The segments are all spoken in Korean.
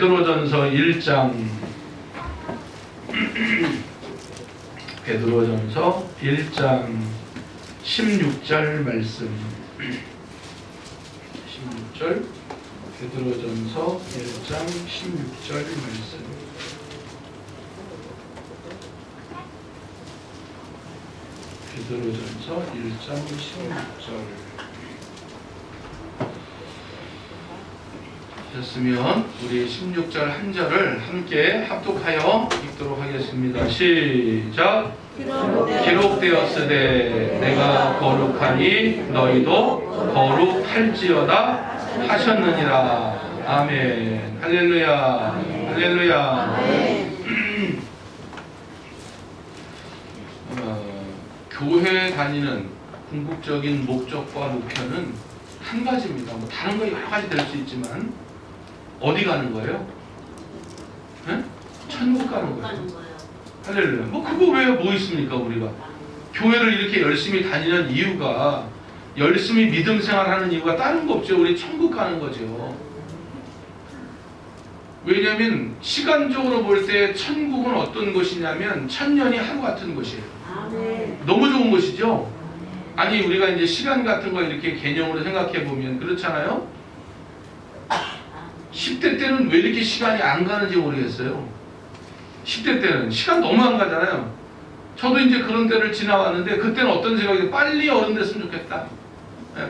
베드로전서 1장 베드로전서 1장 16절 말씀 16절 베드로전서 1장 16절 말씀 베드로전서 1장 16절 됐으면 우리 16절 한 절을 함께 합독하여 읽도록 하겠습니다. 시작. 기록되었으되 내가 거룩하니 너희도 거룩할지어다 하셨느니라. 아멘. 할렐루야. 할렐루야. 교회 다니는 궁극적인 목적과 목표는 한 가지입니다. 뭐 다른 거 여러 가지 될 수 있지만 어디 가는 거예요? 네? 천국 가는 거예요. 할렐루야. 뭐 그거 왜 뭐 있습니까? 우리가 교회를 이렇게 열심히 다니는 이유가, 열심히 믿음 생활하는 이유가 다른 거 없죠. 우리 천국 가는 거죠. 왜냐하면 시간적으로 볼 때 천국은 어떤 곳이냐면 천년이 하루 같은 곳이에요. 너무 좋은 곳이죠. 아니 우리가 이제 시간 같은 거 이렇게 개념으로 생각해 보면 그렇잖아요. 10대 때는 왜 이렇게 시간이 안 가는지 모르겠어요. 10대 때는 시간 너무 안 가잖아요. 저도 이제 그런 때를 지나왔는데 그때는 어떤 생각이, 빨리 어른 됐으면 좋겠다.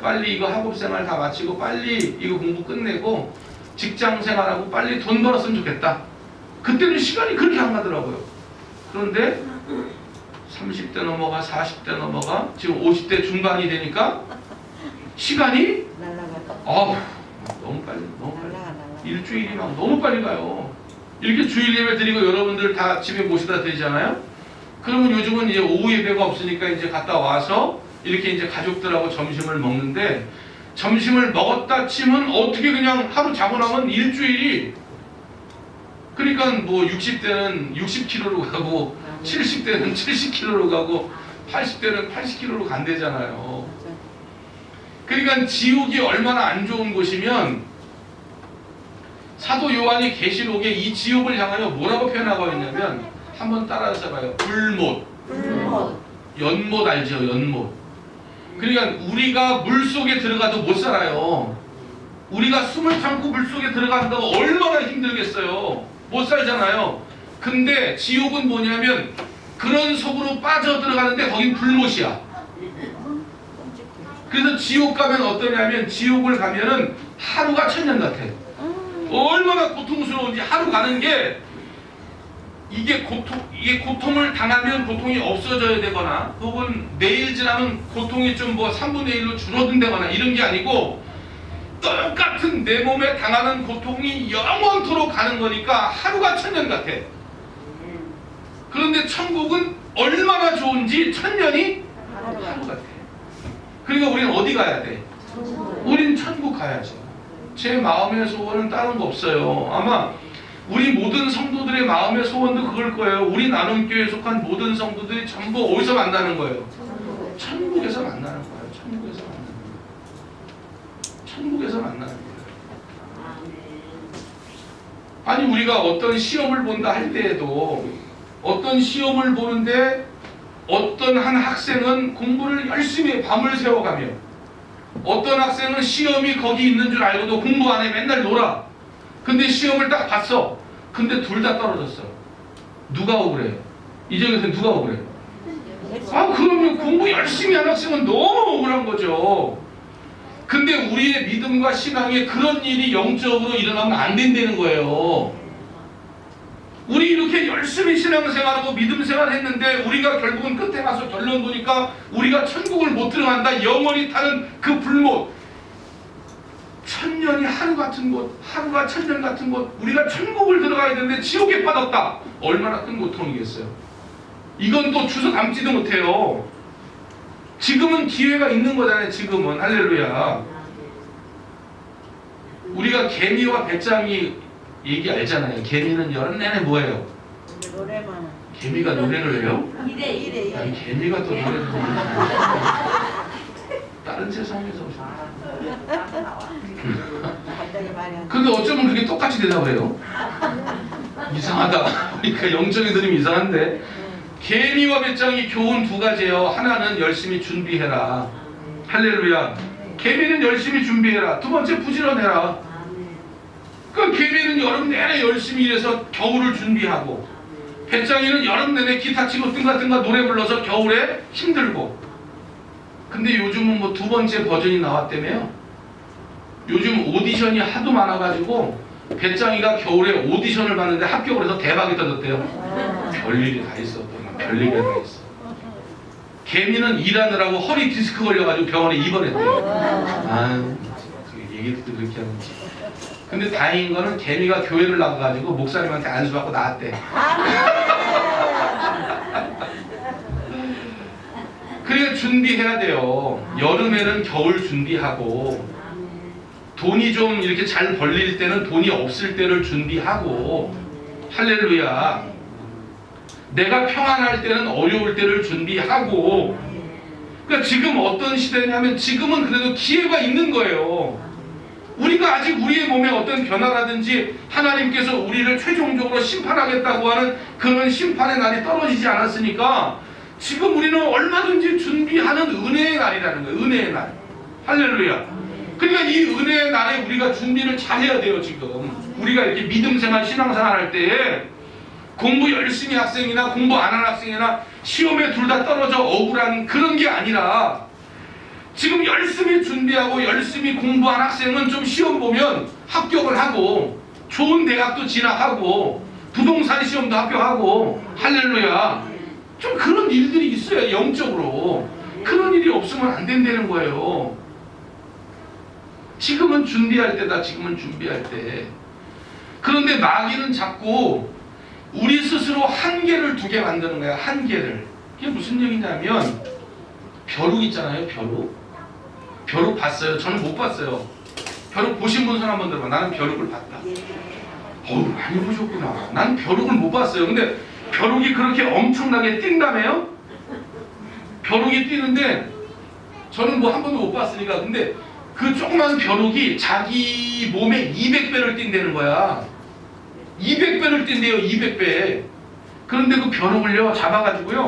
빨리 이거 학업생활 다 마치고 빨리 이거 공부 끝내고 직장생활하고 빨리 돈 벌었으면 좋겠다. 그때는 시간이 그렇게 안 가더라고요. 그런데 30대 넘어가 40대 넘어가 지금 50대 중반이 되니까 시간이 너무 빨리 일주일이 막 너무 빨리 가요. 이렇게 주일 예배 드리고 여러분들 다 집에 모시다 드리잖아요. 그러면 요즘은 이제 오후 예배가 없으니까 이제 갔다 와서 이렇게 이제 가족들하고 점심을 먹는데, 점심을 먹었다 치면 어떻게 그냥 하루 자고 나면 일주일이, 그러니까 뭐 60대는 60kg로 가고 70대는 70kg로 가고 80대는 80kg로 간대잖아요. 그러니까 지옥이 얼마나 안 좋은 곳이면, 사도 요한이 계시록에 이 지옥을 향하여 뭐라고 표현하고 있냐면, 한번 따라서 봐요. 불못. 연못 알죠? 연못. 그러니까 우리가 물속에 들어가도 못 살아요. 우리가 숨을 참고 물속에 들어간다고 얼마나 힘들겠어요. 못 살잖아요. 근데 지옥은 뭐냐면 그런 속으로 빠져 들어가는데 거긴 불못이야. 그래서 지옥 가면 어떠냐면, 지옥을 가면은 하루가 천년 같아. 얼마나 고통스러운지. 하루 가는 게, 이게 고통을 당하면 고통이 없어져야 되거나, 혹은 내일 지나면 고통이 좀 뭐 3분의 1로 줄어든다거나 이런 게 아니고, 똑같은 내 몸에 당하는 고통이 영원토록 가는 거니까 하루가 천년 같아. 그런데 천국은 얼마나 좋은지 천년이 하루 같아. 그러니까 우리는 어디 가야 돼? 우린 천국 가야죠. 제 마음의 소원은 다른 거 없어요. 아마 우리 모든 성도들의 마음의 소원도 그걸 거예요. 우리 나눔교회에 속한 모든 성도들이 전부 어디서 만나는 거예요? 천국에서 만나는 거예요. 천국에서 만나는 거예요. 천국에서 만나는 거예요. 아니 우리가 어떤 시험을 본다 할 때에도, 어떤 시험을 보는데 어떤 한 학생은 공부를 열심히 밤을 새워가며, 어떤 학생은 시험이 거기 있는 줄 알고도 공부 안 해, 맨날 놀아. 근데 시험을 딱 봤어. 근데 둘 다 떨어졌어. 누가 억울해요? 이 중에서 누가 억울해요? 그러면 공부 열심히 한 학생은 너무 억울한 거죠. 근데 우리의 믿음과 신앙에 그런 일이 영적으로 일어나면 안 된다는 거예요. 우리 이렇게 열심히 신앙생활하고 믿음생활 했는데 우리가 결국은 끝에 가서 결론 보니까 우리가 천국을 못 들어간다. 영원히 타는 그 불못. 천년이 하루 같은 곳, 하루가 천년 같은 곳, 우리가 천국을 들어가야 되는데 지옥에 빠졌다. 얼마나 큰 고통이겠어요. 이건 또 주워 담지도 못해요. 지금은 기회가 있는 거잖아요. 지금은. 할렐루야. 우리가 개미와 배짱이 얘기 알잖아요. 개미는 여름 내내 뭐예요? 노래만. 개미가 노래를 해요? 이래. 아니 개미가 또 노래를 해요. 다른 세상에서 오셨어요. 완전히 말이 안 돼. 근데 어쩌면 그게 똑같이 대답을 해요. 이상하다. 그러니까 영적인 들으면 이상한데 개미와 배짱이 교훈 두 가지예요. 하나는 열심히 준비해라. 할렐루야. 개미는 열심히 준비해라. 두 번째 부지런해라. 그 개미는 여름 내내 열심히 일해서 겨울을 준비하고 배짱이는 여름 내내 기타 치고 뜬가뜬가 노래 불러서 겨울에 힘들고. 근데 요즘은 뭐 두 번째 버전이 나왔다며요. 요즘 오디션이 하도 많아가지고 배짱이가 겨울에 오디션을 봤는데 합격을 해서 대박이 터졌대요. 별일이 다 있어. 별일이 다 있어. 개미는 일하느라고 허리 디스크 걸려가지고 병원에 입원했대요. 아유, 얘기 듣고 그렇게 하는지. 근데 다행인 거는 개미가 교회를 나가가지고 목사님한테 안수받고 나왔대. 그러니까 준비해야 돼요. 여름에는 겨울 준비하고 돈이 좀 이렇게 잘 벌릴 때는 돈이 없을 때를 준비하고 할렐루야. 내가 평안할 때는 어려울 때를 준비하고. 그러니까 지금 어떤 시대냐면 지금은 그래도 기회가 있는 거예요. 우리가 아직 우리의 몸에 어떤 변화라든지 하나님께서 우리를 최종적으로 심판하겠다고 하는 그런 심판의 날이 떨어지지 않았으니까 지금 우리는 얼마든지 준비하는 은혜의 날이라는 거예요. 은혜의 날. 할렐루야. 그러니까 이 은혜의 날에 우리가 준비를 잘해야 돼요. 지금 우리가 이렇게 믿음생활 신앙생활 할 때에 공부 열심히 학생이나 공부 안 하는 학생이나 시험에 둘 다 떨어져 억울한 그런 게 아니라 지금 열심히 준비하고 열심히 공부한 학생은 좀 시험 보면 합격을 하고 좋은 대학도 진학하고 부동산 시험도 합격하고 할렐루야. 좀 그런 일들이 있어야 영적으로. 그런 일이 없으면 안 된다는 거예요. 지금은 준비할 때다. 지금은 준비할 때. 그런데 마귀는 자꾸 우리 스스로 한계를 두게 만드는 거야. 한계를. 이게 무슨 얘기냐면 벼룩 있잖아요. 벼룩. 벼룩 봤어요? 저는 못 봤어요. 벼룩 보신 분 손 한번 들어봐. 나는 벼룩을 봤다. 어우, 많이 보셨구나. 난 벼룩을 못 봤어요. 근데 벼룩이 그렇게 엄청나게 뛴다며요? 벼룩이 뛰는데 저는 뭐 한 번도 못 봤으니까. 근데 그 조그만 벼룩이 자기 몸에 200배를 뛴다는 거야. 200배를 뛴대요. 200배. 그런데 그 벼룩을요 잡아가지고요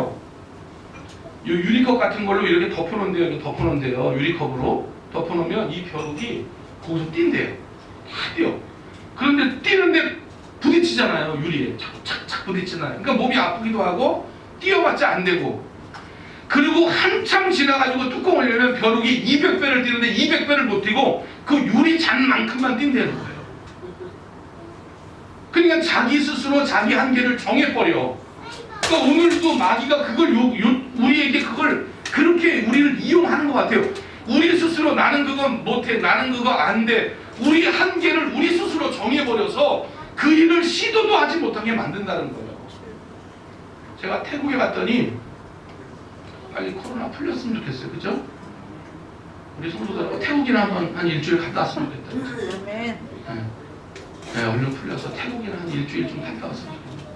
요 유리컵 같은 걸로 이렇게 덮어놓은대요. 이렇게 덮어놓은대요. 유리컵으로 덮어놓으면 이 벼룩이 거기서 뛴대요. 탁 뛰어. 그런데 뛰는데 부딪히잖아요. 유리에 착착착 부딪히잖아요. 그러니까 몸이 아프기도 하고 뛰어봤자 안 되고. 그리고 한참 지나가지고 뚜껑을 열면 벼룩이 200배를 뛰는데 200배를 못 뛰고 그 유리 잔만큼만 뛴다는 거예요. 그러니까 자기 스스로 자기 한계를 정해버려. 그러니까 오늘도 마귀가 그걸 우리에게 그걸 그렇게 우리를 이용하는 것 같아요. 우리 스스로 나는 그거 못해, 나는 그거 안 돼. 우리 한계를 우리 스스로 정해버려서 그 일을 시도도 하지 못하게 만든다는 거예요. 제가 태국에 갔더니 빨리 코로나 풀렸으면 좋겠어요. 그죠? 우리 성도들 태국이나 한 일주일 갔다 왔으면 좋겠다. 아멘. 네, 얼른 풀려서 태국이나 한 일주일 좀 갔다 왔으면 좋겠어요.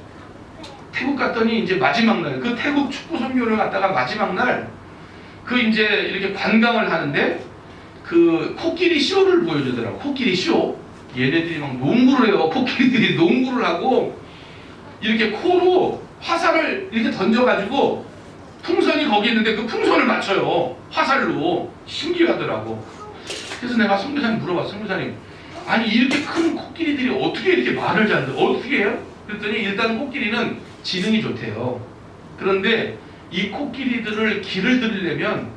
태국 갔더니 이제 마지막 날, 그 태국 축구 선교를 갔다가 마지막 날, 그 이제 이렇게 관광을 하는데, 그 코끼리 쇼를 보여주더라고. 코끼리 쇼. 얘네들이 막 농구를 해요. 코끼리들이 농구를 하고, 이렇게 코로 화살을 이렇게 던져가지고, 풍선이 거기 있는데 그 풍선을 맞춰요. 화살로. 신기하더라고. 그래서 내가 선교사님 물어봤어. 선교사님, 아니 이렇게 큰 코끼리들이 어떻게 이렇게 말을 잘 들어? 어떻게 해요? 그랬더니 일단 코끼리는 지능이 좋대요. 그런데 이 코끼리들을 길을 들이려면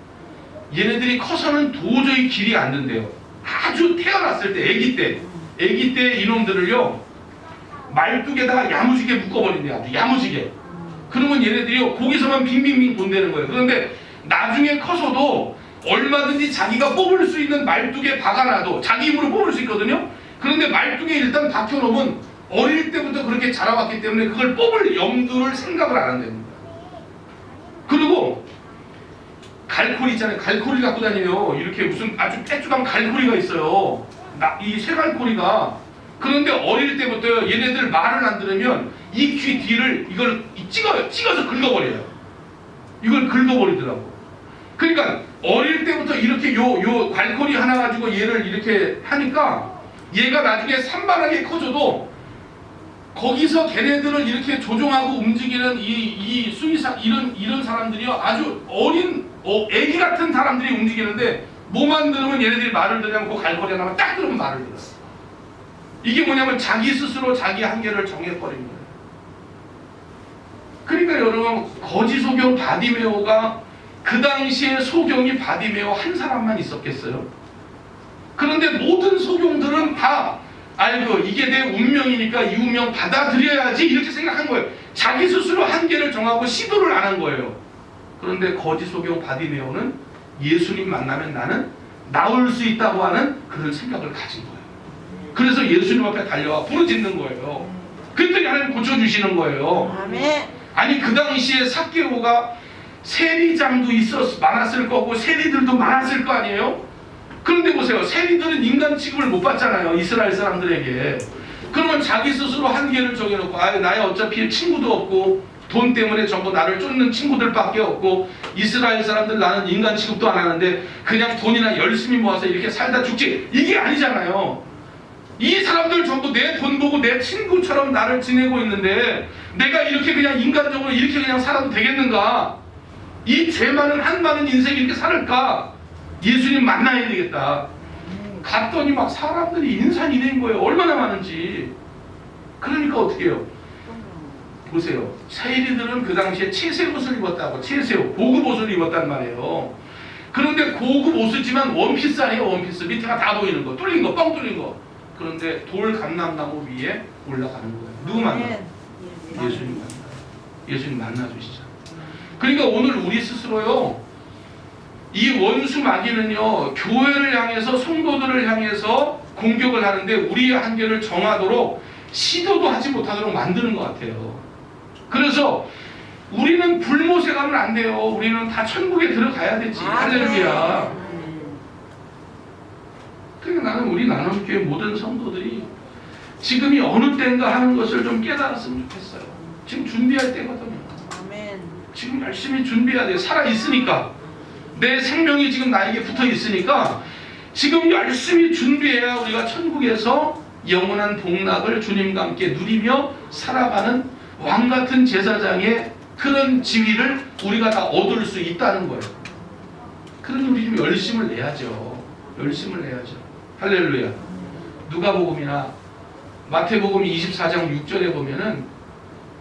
얘네들이 커서는 도저히 길이 안 된대요. 아주 태어났을 때, 아기 때 이놈들을요 말뚝에다가 야무지게 묶어버린대요. 아주 야무지게. 그러면 얘네들이요 거기서만 빙빙빙 돈다는 거예요. 그런데 나중에 커서도 얼마든지 자기가 뽑을 수 있는 말뚝에 박아놔도 자기 힘으로 뽑을 수 있거든요. 그런데 말뚝에 일단 박혀놓으면 어릴 때부터 그렇게 자라왔기 때문에 그걸 뽑을 염두를 생각을 안 한답니다. 그리고 갈고리 있잖아요. 갈고리 갖고 다니요. 이렇게 무슨 아주 빼쭉한 갈고리가 있어요. 이 쇠갈고리가. 그런데 어릴 때부터 얘네들 말을 안 들으면 이 귀 뒤를 이걸 찍어서 긁어버려요. 이걸 긁어버리더라고. 그러니까 어릴 때부터 이렇게 요 갈고리 하나 가지고 얘를 이렇게 하니까 얘가 나중에 산만하게 커져도 거기서 걔네들을 이렇게 조종하고 움직이는 이 수의사 이런 사람들이요 아주 어린 애기 같은 사람들이 움직이는데 뭐만 들으면 얘네들이 말을 들으면 그 갈고리 하나만 딱 들으면 말을 들어. 이게 뭐냐면 자기 스스로 자기 한계를 정해버린 거예요. 그러니까 여러분 거지 소경 바디메오가 그 당시에 소경이 바디메오 한 사람만 있었겠어요? 그런데 모든 소경들은 다 아이고 이게 내 운명이니까 이 운명 받아들여야지 이렇게 생각한 거예요. 자기 스스로 한계를 정하고 시도를 안 한 거예요. 그런데 거지 소경 바디메오는 예수님 만나면 나는 나올 수 있다고 하는 그런 생각을 가진 거예요. 그래서 예수님 앞에 달려와 부르짖는 거예요. 그랬더니 하나님 고쳐주시는 거예요. 아멘. 아니 그 당시에 삭개오가 세리장도 많았을 거고 세리들도 많았을 거 아니에요? 그런데 보세요. 세리들은 인간 취급을 못 받잖아요. 이스라엘 사람들에게. 그러면 자기 스스로 한계를 정해놓고 나의 어차피 친구도 없고 돈 때문에 전부 나를 쫓는 친구들밖에 없고 이스라엘 사람들 나는 인간 취급도 안 하는데 그냥 돈이나 열심히 모아서 이렇게 살다 죽지 이게 아니잖아요. 이 사람들 전부 내 돈 보고 내 친구처럼 나를 지내고 있는데 내가 이렇게 그냥 인간적으로 이렇게 그냥 살아도 되겠는가? 이 죄 많은 한 많은 인생 이렇게 살을까? 예수님 만나야 되겠다. 갔더니 막 사람들이 인산이 된 거예요. 얼마나 많은지. 그러니까 어떻게 해요? 보세요. 세리들은 그 당시에 채색 옷을 입었다고. 채색 고급 옷을 입었단 말이에요. 그런데 고급 옷이지만 원피스 아니에요. 원피스. 밑에가 다 보이는 거. 뚫린 거. 뻥 뚫린 거. 그런데 돌 감람나무 위에 올라가는 거예요. 누구 만나요? 예수님 만나요. 예수님 만나주시죠. 그러니까 오늘 우리 스스로요. 이 원수 마귀는요. 교회를 향해서 성도들을 향해서 공격을 하는데 우리의 한계를 정하도록 시도도 하지 못하도록 만드는 것 같아요. 그래서 우리는 불못에 가면 안 돼요. 우리는 다 천국에 들어가야 되지. 할렐루야. 그러니까 나는 우리 나눔교회 모든 성도들이 지금이 어느 때인가 하는 것을 좀 깨달았으면 좋겠어요. 지금 준비할 때거든요. 아멘. 지금 열심히 준비해야 돼요. 살아있으니까. 내 생명이 지금 나에게 붙어 있으니까 지금 열심히 준비해야 우리가 천국에서 영원한 복락을 주님과 함께 누리며 살아가는 왕같은 제사장의 그런 지위를 우리가 다 얻을 수 있다는 거예요. 그러니 우리 좀 열심을 내야죠. 열심을 내야죠. 할렐루야. 누가복음이나 마태복음 24장 6절에 보면은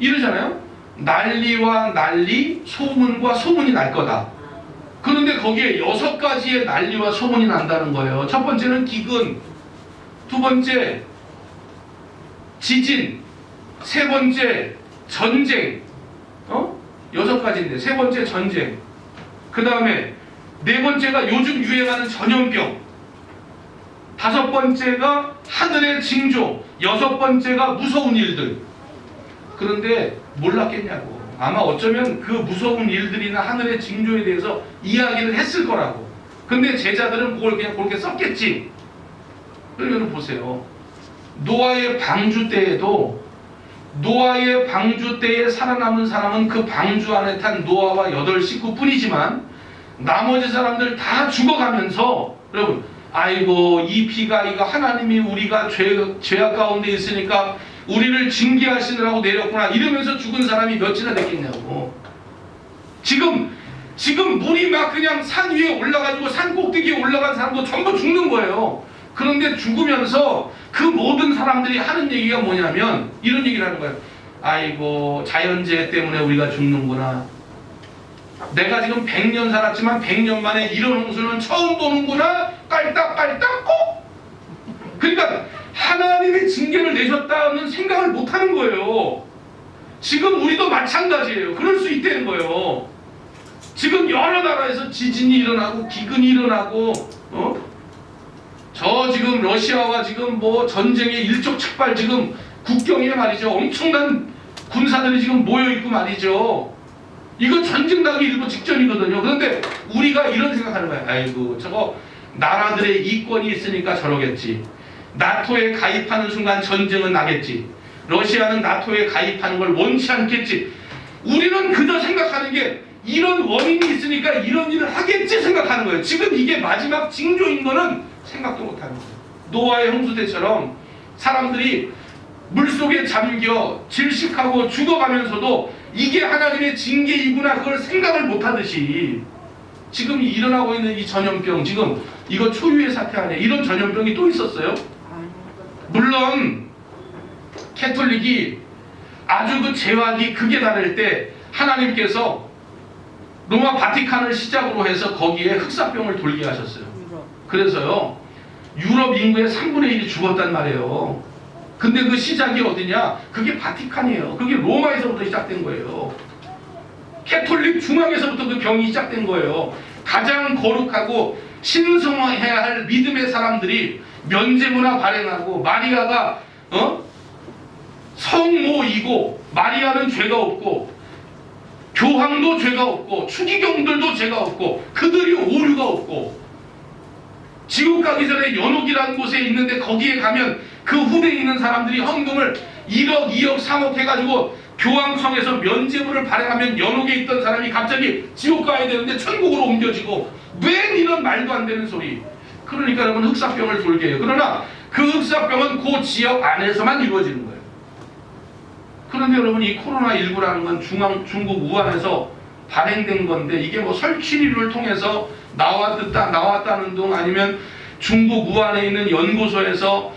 이러잖아요. 난리와 난리, 소문과 소문이 날 거다. 그런데 거기에 6가지의 난리와 소문이 난다는 거예요. 첫 번째는 기근, 두 번째 지진, 세 번째 전쟁, 6가지인데 세 번째 전쟁, 그 다음에 네 번째가 요즘 유행하는 전염병, 다섯 번째가 하늘의 징조, 여섯 번째가 무서운 일들. 그런데 몰랐겠냐고. 아마 어쩌면 그 무서운 일들이나 하늘의 징조에 대해서 이야기를 했을 거라고. 근데 제자들은 그걸 그냥 그렇게 썼겠지. 그러면 보세요. 노아의 방주 때에도 노아의 방주 때에 살아남은 사람은 그 방주 안에 탄 노아와 8 식구뿐이지만 나머지 사람들 다 죽어가면서 여러분 아이고 이 피가 이거 하나님이 우리가 죄악 가운데 있으니까 우리를 징계하시느라고 내렸구나 이러면서 죽은 사람이 몇이나 됐겠냐고. 지금 물이 막 그냥 산 위에 올라가지고 산 꼭대기에 올라간 사람도 전부 죽는 거예요. 그런데 죽으면서 그 모든 사람들이 하는 얘기가 뭐냐면 이런 얘기를 하는 거예요. 아이고 자연재해 때문에 우리가 죽는구나. 내가 지금 100년 살았지만 100년 만에 이런 홍수는 처음 보는구나. 깔딱깔딱 꼭. 그러니까 하나님이 징계를 내셨다는 생각을 못하는 거예요. 지금 우리도 마찬가지예요. 그럴 수 있다는 거예요. 지금 여러 나라에서 지진이 일어나고 기근이 일어나고 저 지금 러시아와 지금 뭐 전쟁의 일촉즉발 지금 국경에 말이죠. 엄청난 군사들이 지금 모여있고 말이죠. 이거 전쟁 나기 일보 직전이거든요. 그런데 우리가 이런 생각하는 거예요. 아이고 저거 나라들의 이권이 있으니까 저러겠지. 나토에 가입하는 순간 전쟁은 나겠지. 러시아는 나토에 가입하는 걸 원치 않겠지. 우리는 그저 생각하는 게 이런 원인이 있으니까 이런 일을 하겠지 생각하는 거예요. 지금 이게 마지막 징조인 거는 생각도 못하는 거예요. 노아의 홍수 때처럼 사람들이 물속에 잠겨 질식하고 죽어가면서도 이게 하나님의 징계이구나 그걸 생각을 못하듯이 지금 일어나고 있는 이 전염병, 지금 이거 초유의 사태 안에 이런 전염병이 또 있었어요. 물론 캐톨릭이 아주 그 제약이 극에 달할 때 하나님께서 로마 바티칸을 시작으로 해서 거기에 흑사병을 돌게 하셨어요. 그래서요 유럽 인구의 3분의 1이 죽었단 말이에요. 근데 그 시작이 어디냐? 그게 바티칸이에요. 그게 로마에서부터 시작된 거예요. 캐톨릭 중앙에서부터 그 병이 시작된 거예요. 가장 거룩하고 신성해야 할 믿음의 사람들이 면제문화 발행하고 마리아가 성모이고 마리아는 죄가 없고 교황도 죄가 없고 추기경들도 죄가 없고 그들이 오류가 없고 지옥 가기 전에 연옥이라는 곳에 있는데 거기에 가면 그 후대에 있는 사람들이 헌금을 1억, 2억, 3억 해가지고 교황청에서 면제부를 발행하면 연옥에 있던 사람이 갑자기 지옥 가야 되는데 천국으로 옮겨지고 웬 이런 말도 안 되는 소리. 그러니까 여러분 흑사병을 돌게 해요. 그러나 그 흑사병은 그 지역 안에서만 이루어지는 거예요. 그런데 여러분 이 코로나19라는 건 중국 우한에서 발행된 건데 이게 뭐 설치류를 통해서 나왔다는 둥 아니면 중국 우한에 있는 연구소에서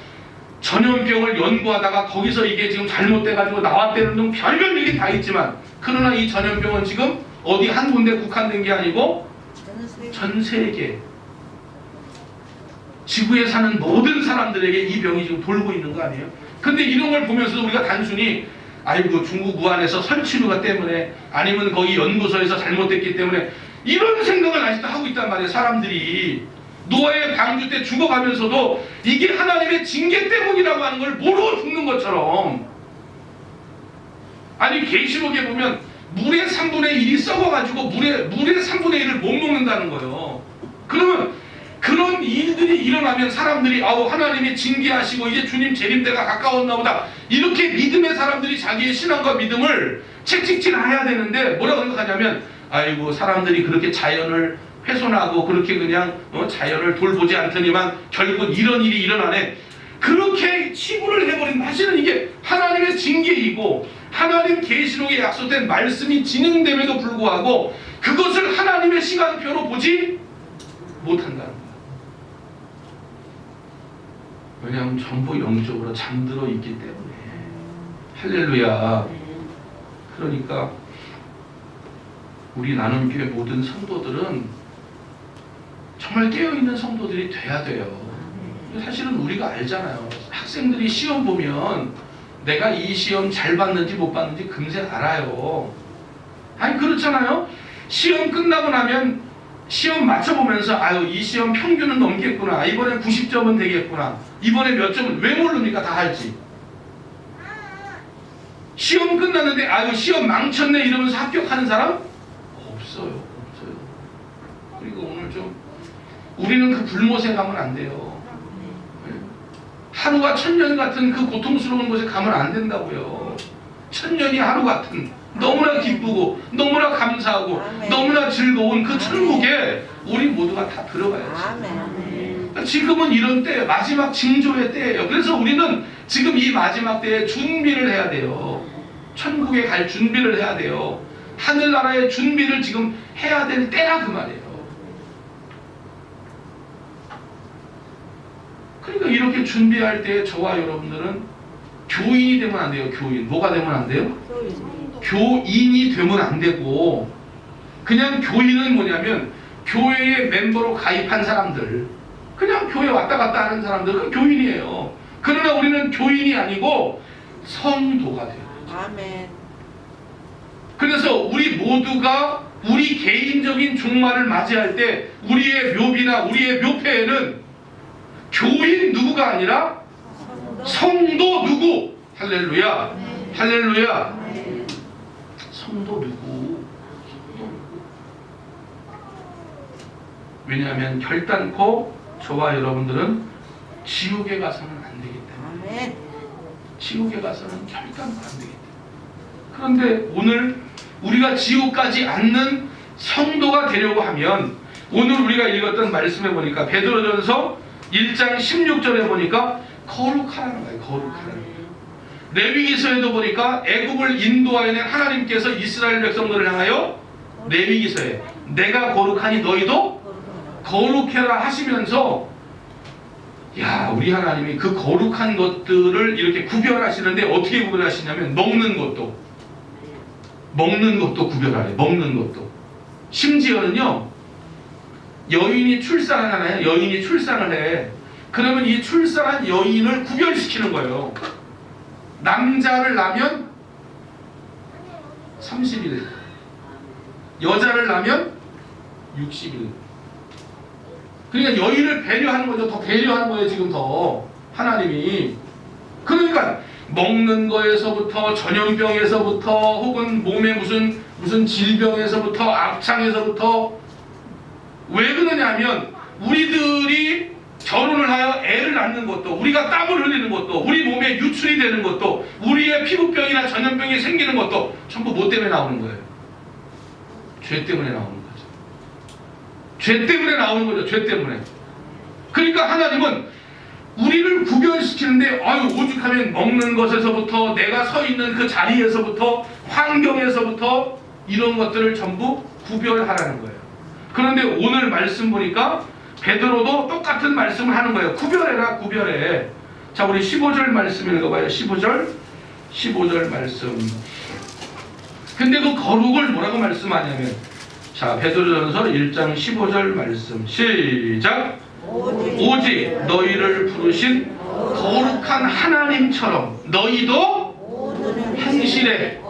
전염병을 연구하다가 거기서 이게 지금 잘못돼가지고 나왔다는 둥 별별 일이 다 있지만 그러나 이 전염병은 지금 어디 한 군데 국한된 게 아니고 전 세계 지구에 사는 모든 사람들에게 이 병이 지금 돌고 있는 거 아니에요? 근데 이런 걸 보면서도 우리가 단순히 아이고 중국 우한에서 설치류가 때문에 아니면 거기 연구소에서 잘못됐기 때문에 이런 생각을 아직도 하고 있단 말이에요. 사람들이 노아의 방주 때 죽어가면서도 이게 하나님의 징계 때문이라고 하는 걸 모르고 죽는 것처럼 아니 계시록에 보면 물의 3분의 1이 썩어가지고 물의 3분의 1을 못 먹는다는 거예요. 그러면 그런 일들이 일어나면 사람들이 아우 하나님이 징계하시고 이제 주님 재림때가 가까웠나 보다 이렇게 믿음의 사람들이 자기의 신앙과 믿음을 책찍질해야 되는데 뭐라고 생각하냐면 아이고 사람들이 그렇게 자연을 훼손하고 그렇게 그냥 자연을 돌보지 않더니만 결국 이런 일이 일어나네 그렇게 치부를 해버린 사실은 이게 하나님의 징계이고 하나님 계시록에 약속된 말씀이 진행됨에도 불구하고 그것을 하나님의 시간표로 보지 못한다는 거예요. 왜냐하면 전부 영적으로 잠들어 있기 때문에. 할렐루야. 그러니까 우리 나눔교회 모든 성도들은 정말 깨어있는 성도들이 돼야 돼요. 사실은 우리가 알잖아요. 학생들이 시험 보면 내가 이 시험 잘 봤는지 못 봤는지 금세 알아요. 아니 그렇잖아요. 시험 끝나고 나면 시험 맞춰보면서 아유 이 시험 평균은 넘겠구나, 이번엔 90점은 되겠구나, 이번에 몇 점은 왜 모릅니까? 다 할지. 시험 끝났는데 아유 시험 망쳤네 이러면서 합격하는 사람? 없어요. 그리고 오늘 좀 우리는 그 불못에 가면 안 돼요. 하루가 천년 같은 그 고통스러운 곳에 가면 안 된다고요. 천년이 하루 같은 너무나 기쁘고 너무나 감사하고 아멘. 너무나 즐거운 그 천국에 우리 모두가 다 들어가야지. 아멘. 지금은 이런 때 마지막 징조의 때예요. 그래서 우리는 지금 이 마지막 때에 준비를 해야 돼요. 천국에 갈 준비를 해야 돼요. 하늘나라의 준비를 지금 해야 될 때라 그 말이에요. 그러니까 이렇게 준비할 때 저와 여러분들은 교인이 되면 안 돼요. 교인. 뭐가 되면 안 돼요? 교인이 되면 안 되고 그냥 교인은 뭐냐면 교회의 멤버로 가입한 사람들, 그냥 교회 왔다 갔다 하는 사람들, 그 교인이에요. 그러나 우리는 교인이 아니고 성도가 돼요. 아멘. 그래서 우리 모두가 우리 개인적인 종말을 맞이할 때 우리의 묘비나 우리의 묘패에는 교인 누구가 아니라 성도 누구? 할렐루야. 할렐루야. 성도 누구? 왜냐하면 결단코 저와 여러분들은 지옥에 가서는 안 되기 때문에. 아멘. 지옥에 가서는 결단코 안 되기 때문에. 그런데 오늘 우리가 지옥 가지 않는 성도가 되려고 하면 오늘 우리가 읽었던 말씀에 보니까 베드로전서 1장 16절에 보니까 거룩하라는 거예요. 거룩하라는 거예요. 레위기서에도 보니까 애굽을 인도하여 낸 하나님께서 이스라엘 백성들을 향하여 레위기서에 내가 거룩하니 너희도 거룩해라 하시면서, 야, 우리 하나님이 그 거룩한 것들을 이렇게 구별하시는데 어떻게 구별하시냐면 먹는 것도 구별하래. 먹는 것도. 심지어는요, 여인이 출산하잖아요. 여인이 출산을 해. 그러면 이 출산한 여인을 구별시키는 거예요. 남자를 낳으면 30일, 여자를 낳으면 60일. 그러니까 여인을 배려하는 거죠. 더 배려하는 거예요. 지금 더 하나님이. 그러니까 먹는 거에서부터 전염병에서부터 혹은 몸에 무슨 질병에서부터 악창에서부터. 왜 그러냐면 우리들이 결혼을 하여 애를 낳는 것도, 우리가 땀을 흘리는 것도, 우리 몸에 유출이 되는 것도, 우리의 피부병이나 전염병이 생기는 것도 전부 뭐 때문에 나오는 거예요? 죄 때문에 나오는 거죠. 죄 때문에 나오는 거죠. 죄 때문에. 그러니까 하나님은 우리를 구별시키는데, 아유, 오죽하면 먹는 것에서부터, 내가 서 있는 그 자리에서부터, 환경에서부터 이런 것들을 전부 구별하라는 거예요. 그런데 오늘 말씀 보니까 베드로도 똑같은 말씀을 하는 거예요. 구별해라, 구별해. 자, 우리 15절 말씀 읽어봐요. 15절 말씀. 근데 그 거룩을 뭐라고 말씀하냐면, 자, 베드로전서 1장 15절 말씀. 시작. 오직 너희를 부르신 거룩한 하나님처럼 너희도 행실에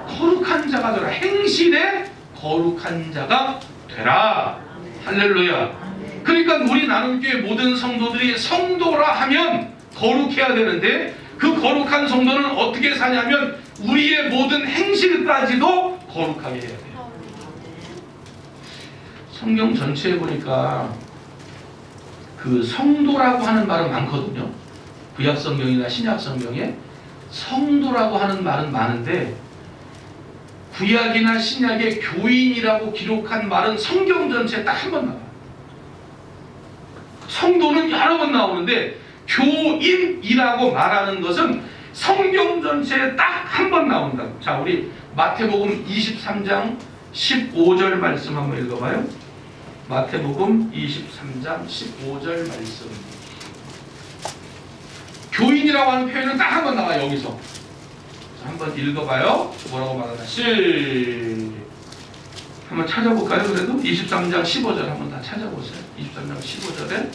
거룩한 자가 되라. 행실에 거룩한 자가 되라. 할렐루야. 그러니까 우리 나눔교회 모든 성도들이 성도라 하면 거룩해야 되는데, 그 거룩한 성도는 어떻게 사냐면 우리의 모든 행실까지도 거룩하게 해야 돼요. 성경 전체에 보니까 그 성도라고 하는 말은 많거든요. 구약 성경이나 신약 성경에 성도라고 하는 말은 많은데, 구약이나 신약의 교인이라고 기록한 말은 성경 전체에 딱 한 번 나와요. 성도는 여러 번 나오는데 교인이라고 말하는 것은 성경 전체에 딱 한 번 나온다. 자, 우리 마태복음 23장 15절 말씀 한번 읽어봐요. 마태복음 23장 15절 말씀. 교인이라고 하는 표현은 딱 한 번 나와요. 여기서. 자, 한번 읽어봐요. 뭐라고 말하나. 한번 찾아볼까요? 그래도 23장 15절 한번 다 찾아보세요. 23장 15절에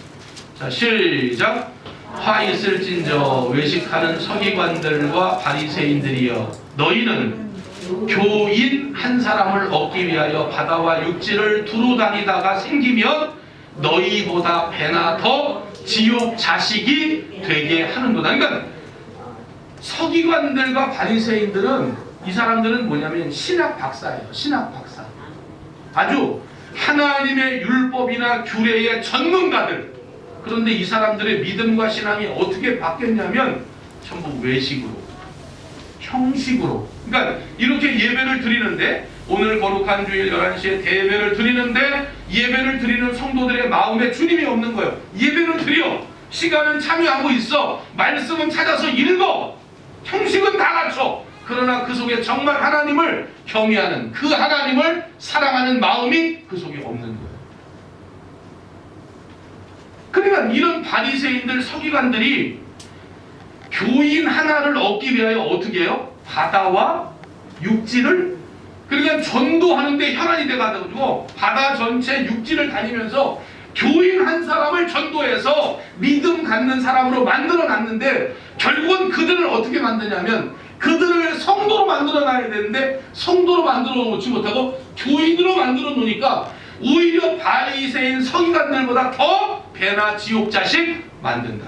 자, 시작. 화 있을진저 외식하는 서기관들과 바리새인들이여, 너희는 교인 한 사람을 얻기 위하여 바다와 육지를 두루 다니다가 생기면 너희보다 배나 더 지옥 자식이 되게 하는도다. 그러니까 서기관들과 바리새인들은, 이 사람들은 뭐냐면 신학 박사예요. 신학 박사. 아주 하나님의 율법이나 규례의 전문가들. 그런데 이 사람들의 믿음과 신앙이 어떻게 바뀌었냐면 전부 외식으로, 형식으로. 그러니까 이렇게 예배를 드리는데, 오늘 거룩한 주일 11시에 대예배를 드리는데 예배를 드리는 성도들의 마음에 주님이 없는 거예요. 예배를 드려, 시간은 참여하고 있어, 말씀은 찾아서 읽어, 형식은 다 갖춰. 그러나 그 속에 정말 하나님을 경외하는, 그 하나님을 사랑하는 마음이 그 속에 없는 거예요. 그러니까 이런 바리새인들, 서기관들이 교인 하나를 얻기 위하여 어떻게 해요? 바다와 육지를, 그러니까 전도하는데 혈안이 돼가지고 바다 전체 육지를 다니면서 교인 한 사람을 전도해서 믿음 갖는 사람으로 만들어 놨는데, 결국은 그들을 어떻게 만드냐면 그들을 성도로 만들어 놔야 되는데 성도로 만들어 놓지 못하고 교인으로 만들어 놓으니까 오히려 바리새인 서기관들보다 더 배나 지옥 자식 만든다.